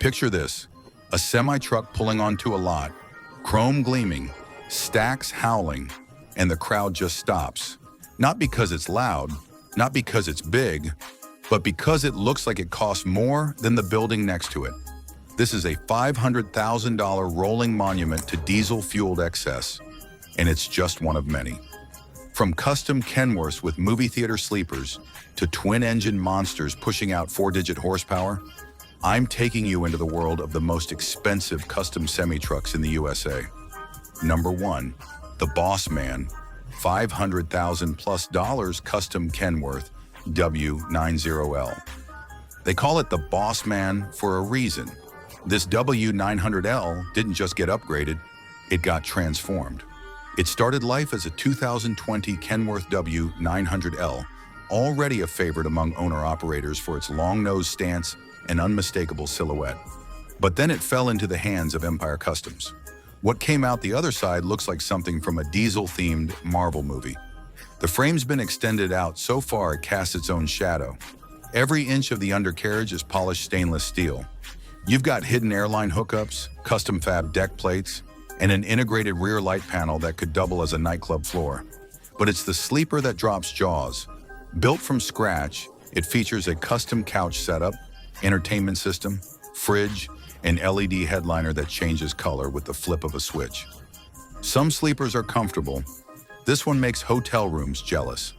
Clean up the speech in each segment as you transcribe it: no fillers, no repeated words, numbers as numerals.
Picture this, a semi-truck pulling onto a lot, chrome gleaming, stacks howling, and the crowd just stops. Not because it's loud, not because it's big, but because it looks like it costs more than the building next to it. This is a $500,000 rolling monument to diesel-fueled excess, and it's just one of many. From custom Kenworths with movie theater sleepers to twin-engine monsters pushing out 4-digit horsepower, I'm taking you into the world of the most expensive custom semi-trucks in the USA. Number 1, the Boss Man, $500,000+ custom Kenworth W90L. They call it the Boss Man for a reason. This W900L didn't just get upgraded, it got transformed. It started life as a 2020 Kenworth W900L, already a favorite among owner-operators for its long nose stance and unmistakable silhouette. But then it fell into the hands of Empire Customs. What came out the other side looks like something from a diesel-themed Marvel movie. The frame's been extended out so far it casts its own shadow. Every inch of the undercarriage is polished stainless steel. You've got hidden airline hookups, custom fab deck plates, and an integrated rear light panel that could double as a nightclub floor. But it's the sleeper that drops jaws. Built from scratch, it features a custom couch setup, entertainment system, fridge, and LED headliner that changes color with the flip of a switch. Some sleepers are comfortable. This one makes hotel rooms jealous.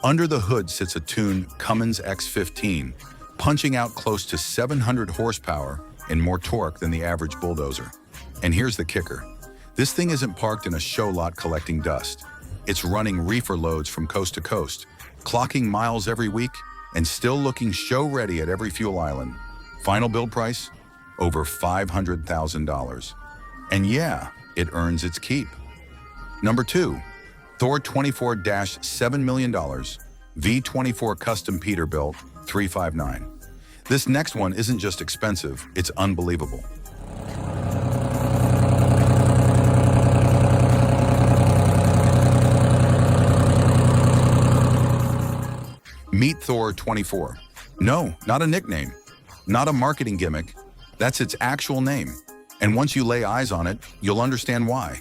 Under the hood sits a tuned Cummins X15, punching out close to 700 horsepower and more torque than the average bulldozer. And here's the kicker. This thing isn't parked in a show lot collecting dust. It's running reefer loads from coast to coast, clocking miles every week, and still looking show-ready at every fuel island. Final build price? Over $500,000. And yeah, it earns its keep. Number 2, Thor 24-$7 million, V24 custom Peterbilt 359. This next one isn't just expensive, it's unbelievable. Meet Thor 24. No, not a nickname, not a marketing gimmick. That's its actual name. And once you lay eyes on it, you'll understand why.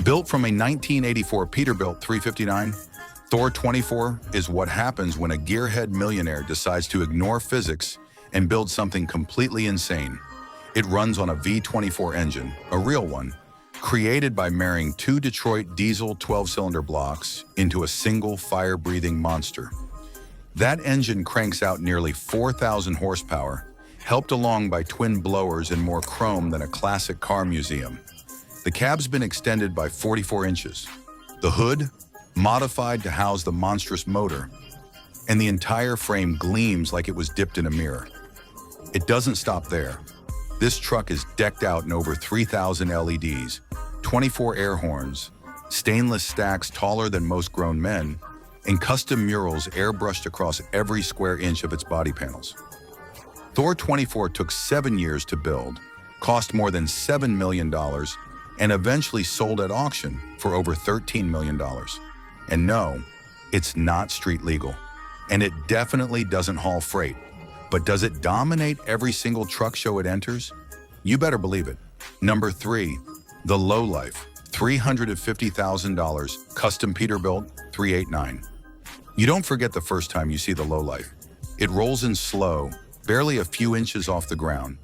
Built from a 1984 Peterbilt 359, Thor 24 is what happens when a gearhead millionaire decides to ignore physics and build something completely insane. It runs on a V24 engine, a real one, created by marrying 2 Detroit diesel 12-cylinder blocks into a single fire-breathing monster. That engine cranks out nearly 4,000 horsepower, helped along by twin blowers and more chrome than a classic car museum. The cab's been extended by 44 inches. The hood, modified to house the monstrous motor, and the entire frame gleams like it was dipped in a mirror. It doesn't stop there. This truck is decked out in over 3,000 LEDs, 24 air horns, stainless stacks taller than most grown men, and custom murals airbrushed across every square inch of its body panels. Thor 24 took 7 years to build, cost more than $7 million, and eventually sold at auction for over $13 million. And no, it's not street legal. And it definitely doesn't haul freight. But does it dominate every single truck show it enters? You better believe it. Number 3, the Lowife, $350,000, custom Peterbilt 389. You don't forget the first time you see the Lowife. It rolls in slow, barely a few inches off the ground.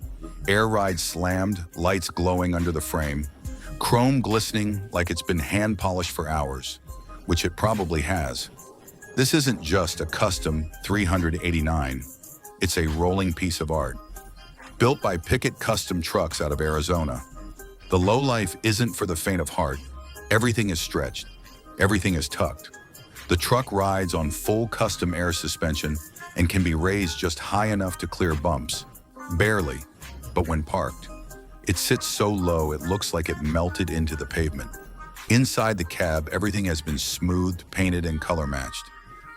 Air ride slammed, lights glowing under the frame, chrome glistening like it's been hand polished for hours, which it probably has. This isn't just a custom 389. It's a rolling piece of art. Built by Pickett Custom Trucks out of Arizona. The Lowife isn't for the faint of heart. Everything is stretched. Everything is tucked. The truck rides on full custom air suspension and can be raised just high enough to clear bumps. Barely, but when parked, it sits so low it looks like it melted into the pavement. Inside the cab, everything has been smoothed, painted, and color matched.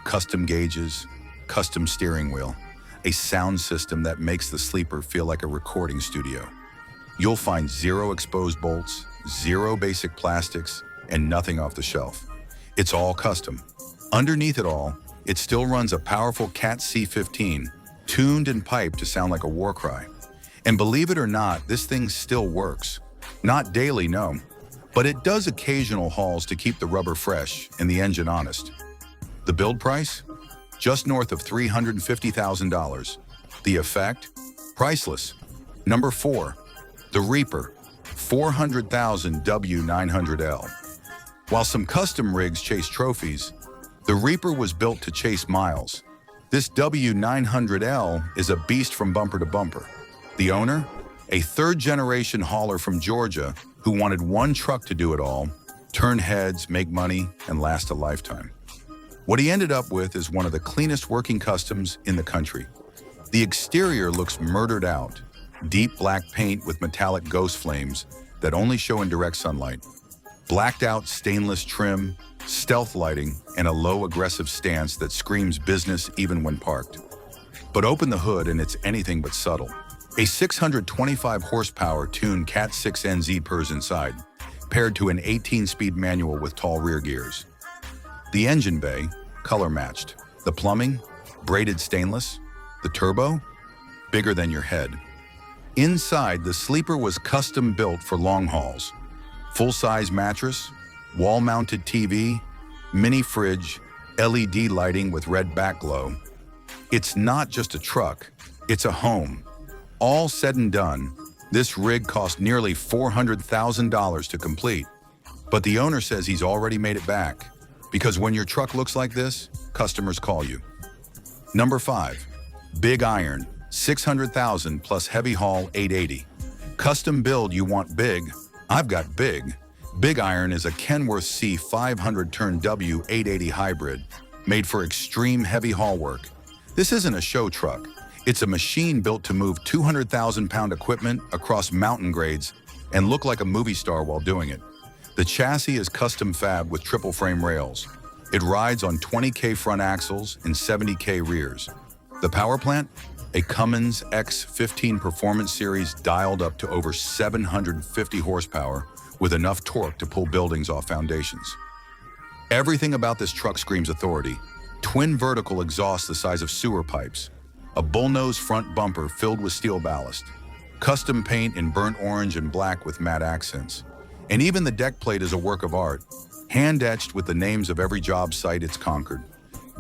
Custom gauges, custom steering wheel, a sound system that makes the sleeper feel like a recording studio. You'll find 0 exposed bolts, 0 basic plastics, and nothing off the shelf. It's all custom. Underneath it all, it still runs a powerful Cat C15, tuned and piped to sound like a war cry. And believe it or not, this thing still works. Not daily, no, but it does occasional hauls to keep the rubber fresh and the engine honest. The build price? Just north of $350,000. The effect? Priceless. Number 4. The Reaper, 400,000 W900L. While some custom rigs chase trophies, the Reaper was built to chase miles. This W900L is a beast from bumper to bumper. The owner? A third-generation hauler from Georgia who wanted one truck to do it all, turn heads, make money, and last a lifetime. What he ended up with is one of the cleanest working customs in the country. The exterior looks murdered out, deep black paint with metallic ghost flames that only show in direct sunlight, blacked out stainless trim, stealth lighting, and a low aggressive stance that screams business even when parked. But open the hood and it's anything but subtle. A 625 horsepower tuned Cat 6 NZ purrs inside, paired to an 18-speed manual with tall rear gears. The engine bay, color matched. The plumbing, braided stainless. The turbo, bigger than your head. Inside, the sleeper was custom built for long hauls. Full-size mattress, wall-mounted TV, mini fridge, LED lighting with red back glow. It's not just a truck, it's a home. All said and done, this rig cost nearly $400,000 to complete. But the owner says he's already made it back, because when your truck looks like this, customers call you. Number 5, Big Iron, 600,000 plus heavy haul 880. Custom build you want big, I've got big. Big Iron is a Kenworths C 500 turn W 880 hybrid, made for extreme heavy haul work. This isn't a show truck. It's a machine built to move 200,000-pound equipment across mountain grades and look like a movie star while doing it. The chassis is custom fab with triple frame rails. It rides on 20K front axles and 70K rears. The power plant? A Cummins X15 Performance Series dialed up to over 750 horsepower with enough torque to pull buildings off foundations. Everything about this truck screams authority. Twin vertical exhaust the size of sewer pipes. A bullnose front bumper filled with steel ballast. Custom paint in burnt orange and black with matte accents. And even the deck plate is a work of art, hand-etched with the names of every job site it's conquered.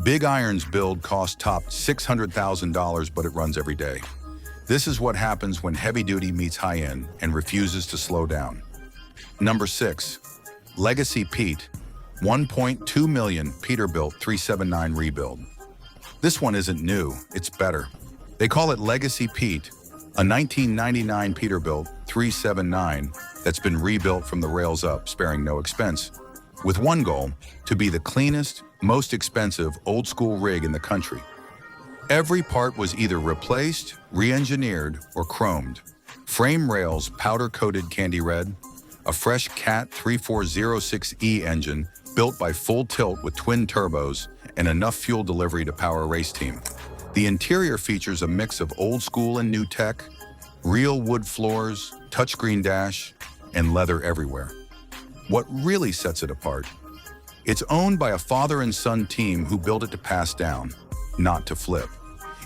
Big Iron's build cost topped $600,000, but it runs every day. This is what happens when heavy-duty meets high-end and refuses to slow down. Number 6, Legacy Pete, 1.2 million Peterbilt 379 rebuild. This one isn't new, it's better. They call it Legacy Pete, a 1999 Peterbilt 379 that's been rebuilt from the rails up, sparing no expense, with one goal: to be the cleanest, most expensive old-school rig in the country. Every part was either replaced, re-engineered, or chromed. Frame rails powder-coated candy red, a fresh Cat 3406E engine built by Full Tilt with twin turbos and enough fuel delivery to power a race team. The interior features a mix of old school and new tech, real wood floors, touchscreen dash, and leather everywhere. What really sets it apart? It's owned by a father and son team who built it to pass down, not to flip.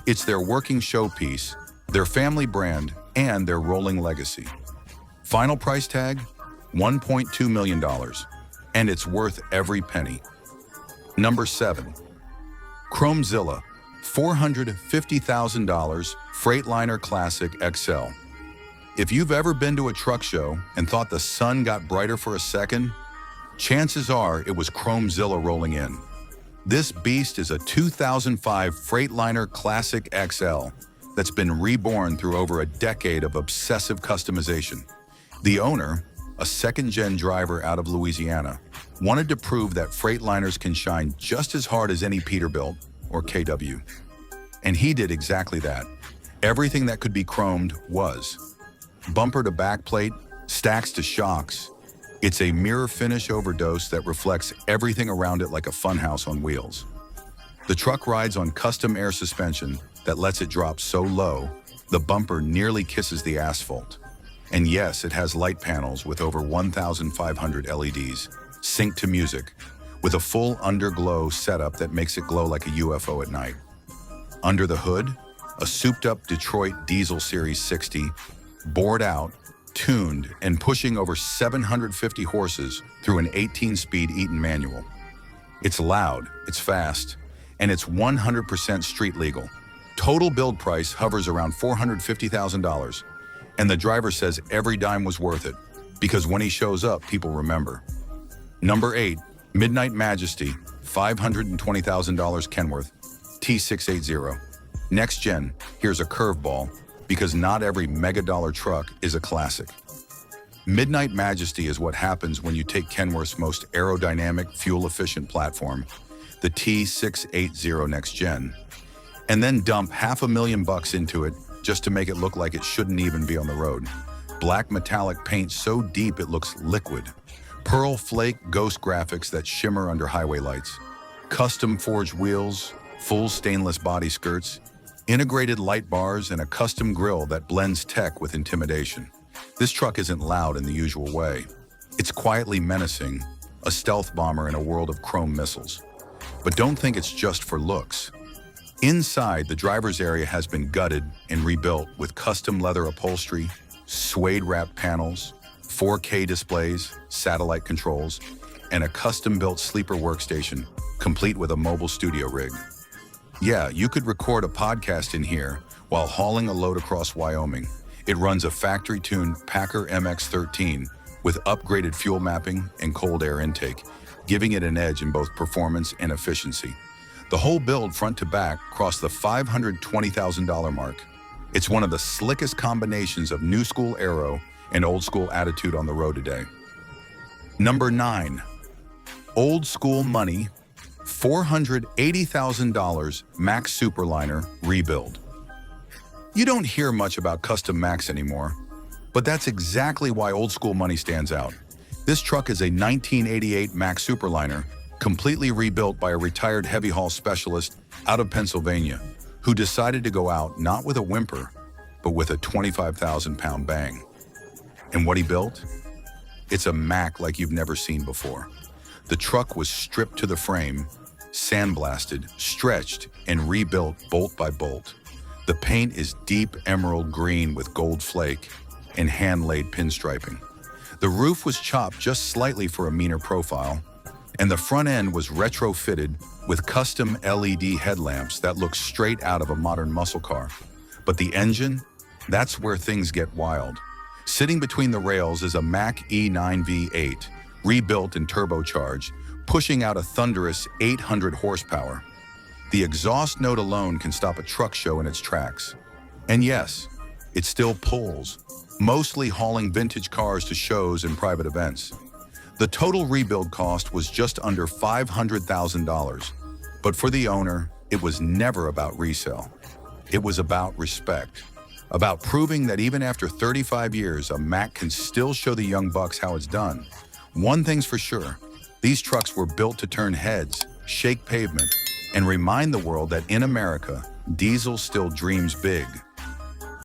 It's their working showpiece, their family brand, and their rolling legacy. Final price tag? $1.2 million. And it's worth every penny. Number 7, ChromeZilla, $450,000 Freightliner Classic XL. If you've ever been to a truck show and thought the sun got brighter for a second, chances are it was ChromeZilla rolling in. This beast is a 2005 Freightliner Classic XL that's been reborn through over a decade of obsessive customization. The owner, a second-gen driver out of Louisiana, wanted to prove that Freightliners can shine just as hard as any Peterbilt or KW. And he did exactly that. Everything that could be chromed was. Bumper to backplate, stacks to shocks. It's a mirror finish overdose that reflects everything around it like a funhouse on wheels. The truck rides on custom air suspension that lets it drop so low, the bumper nearly kisses the asphalt. And yes, it has light panels with over 1,500 LEDs, synced to music, with a full underglow setup that makes it glow like a UFO at night. Under the hood, A souped-up Detroit Diesel Series 60, bored out, tuned, and pushing over 750 horses through an 18-speed Eaton manual. It's loud, it's fast, and it's 100% street legal. Total build price hovers around $450,000, and the driver says every dime was worth it, because when he shows up, people remember. Number 8, Midnight Majesty, $520,000 Kenworth, T680. Next gen, here's a curveball, because not every mega-dollar truck is a classic. Midnight Majesty is what happens when you take Kenworth's most aerodynamic, fuel-efficient platform, the T680 Next Gen, and then dump $500,000 into it just to make it look like it shouldn't even be on the road. Black metallic paint so deep it looks liquid. Pearl flake ghost graphics that shimmer under highway lights. Custom forged wheels, full stainless body skirts, integrated light bars, and a custom grille that blends tech with intimidation. This truck isn't loud in the usual way. It's quietly menacing, a stealth bomber in a world of chrome missiles. But don't think it's just for looks. Inside, the driver's area has been gutted and rebuilt with custom leather upholstery, suede-wrapped panels, 4K displays, satellite controls, and a custom-built sleeper workstation, complete with a mobile studio rig. Yeah, you could record a podcast in here while hauling a load across Wyoming. It runs a factory-tuned Packer MX-13 with upgraded fuel mapping and cold air intake, giving it an edge in both performance and efficiency. The whole build front to back crossed the $520,000 mark. It's one of the slickest combinations of new school aero and old school attitude on the road today. Number 9, old school money, $480,000 Max Superliner rebuild. You don't hear much about custom Max anymore, but that's exactly why old school money stands out. This truck is a 1988 Max Superliner, completely rebuilt by a retired heavy haul specialist out of Pennsylvania, who decided to go out not with a whimper, but with a 25,000-pound bang. And what he built? It's a Mac like you've never seen before. The truck was stripped to the frame, sandblasted, stretched, and rebuilt bolt by bolt. The paint is deep emerald green with gold flake and hand-laid pinstriping. The roof was chopped just slightly for a meaner profile, and the front end was retrofitted with custom LED headlamps that look straight out of a modern muscle car. But the engine? That's where things get wild. Sitting between the rails is a Mack E9 V8, rebuilt and turbocharged, pushing out a thunderous 800 horsepower. The exhaust note alone can stop a truck show in its tracks. And yes, it still pulls, mostly hauling vintage cars to shows and private events. The total rebuild cost was just under $500,000, but for the owner, it was never about resale. It was about respect, about proving that even after 35 years, a Mack can still show the young bucks how it's done. One thing's for sure, these trucks were built to turn heads, shake pavement, and remind the world that in America, diesel still dreams big.